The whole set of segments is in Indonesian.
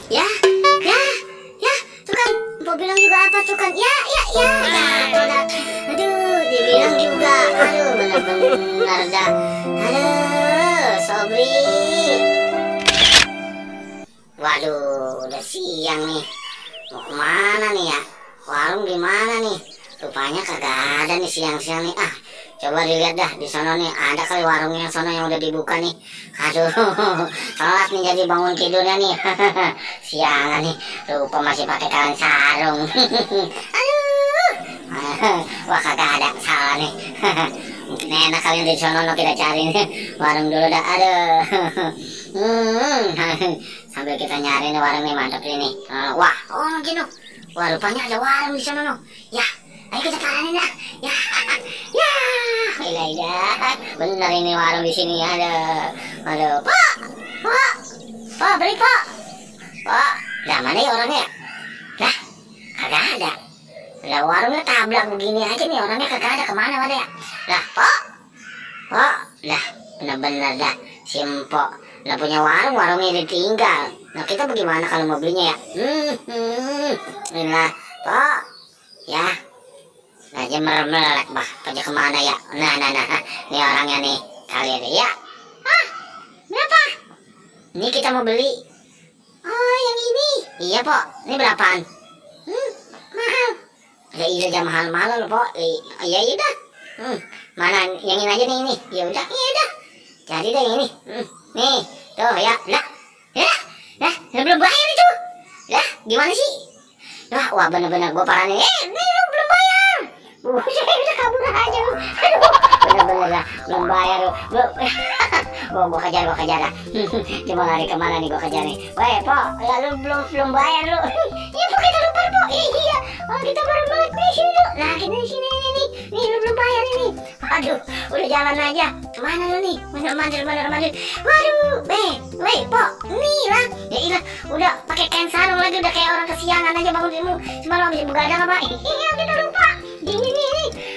Ya, ya, ya, tuh kan, Mpok bilang juga apa tuh kan? Ya, tuh dah. Aduh, dibilang juga. Aduh, bener-bener dah. Aduh, Sobri. Waduh, udah siang nih. Mau kemana nih ya? Warung di mana nih? Rupanya kagak ada nih siang-siang nih. Ah, coba dilihat dah di sono nih. Ada kali warungnya yang sono yang udah dibuka nih. Aduh, telat nih jadi bangun tidurnya nih. Siangan nih. Lupa masih pakai kain sarung. Aduh. Wah, kagak ada. Salah nih. Mungkin enak kali yang di sono kita cari nih. Warung dulu dah. Aduh. Sambil kita nyari nih warung nih, mantap ini. Wah, oh gini. Wah, rupanya ada warung di sana no. Ya, ayo kita taranin dah. Ya, ya, ilah, bener ini warung di sini. Aduh, Pak, beli Pak. Lah mana ya orangnya? Lah, kagak ada. Lah warungnya tablak begini aja nih, orangnya kagak ada, kemana ada ya? Lah, Pak, lah bener-bener dah, si Mpok. Lah punya warungnya ditinggal. Nah kita bagaimana kalau mau belinya ya? Inilah, Pak, ya. Nah dia melek bah, pergi kemana ya? Nah, ini orangnya nih, kalian ya. Ah, berapa? Ini kita mau beli. Oh yang ini? Iya Pak, ini berapaan? Mahal. Ya iya jam mahal-mahal loh Pak. Iya udah. Mana yang ini aja nih ini? Ya udah, iya udah. Jadi deh ini. Nih, tuh ya, lah, belum bayar itu. Lah, gimana sih? Wah, bener-bener gue parah nih. Nih lu belum bayar. Udah kabur aja lu. Bener-bener lah, belum bayar lu. Gue kejar dah. Cuma lari kemana nih gue kejar nih. Weh, Pok, ya lu belum bayar lu. Iya, Pok, kita lupa, Pok. Iya, kita baru balik di sini lu. Nah, kita di sini nih. Nih, lu belum bayar ini. Aduh, udah jalan aja. Kemana lu nih? Mandir. Waduh, weh, Pok, nih lah. Ya ilah, udah pakai kain sarung lagi, udah kayak orang kesiangan aja bangun ilmu. Semalam habis begadang apa? Iya, kita lupa. Ini.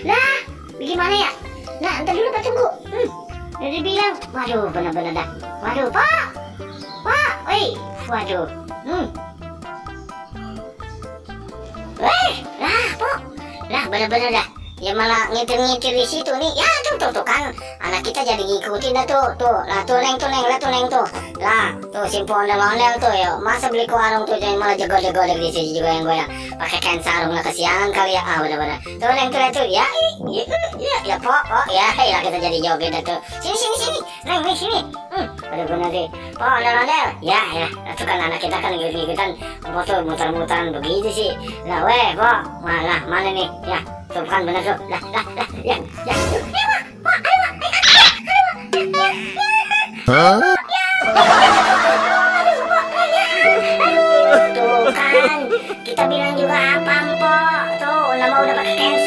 Lah, gimana ya? Nah, ntar dulu Pak, tunggu. Udah dibilang. Waduh, bener-bener dah. Waduh, Pak, weh, waduh. Weh, lah, Pok. Lah, bener-bener dah. Ya malah ngitir-ngitir di situ nih. Ya tuh kan anak kita jadi ngikutin dah tuh. Lah tuh neng tuh. Lah tuh simpo ondel-ondel tuh ya. Masa beli ke warung tuh jangan malah jago-jago di sini juga yang goyang. Pakai kain sarung lah kesiangan kali ya. Ah bener-bener. Tuh neng tuh ya. Ya Pok. Ya kita jadi joget dah tuh. Sini. Neng nih sini. Bener-bener deh. Pok ondel-ondel. Ya. Tuh kan anak kita kan ngikut-ngikutan. Apa tuh muter-muteran begitu sih. Lah weh Pok. Mana nih? Ya. Tuh kan bener tuh. Lah. Ya. Tuh kan kita bilang juga apa Mpok. Tuh nama udah pakai kain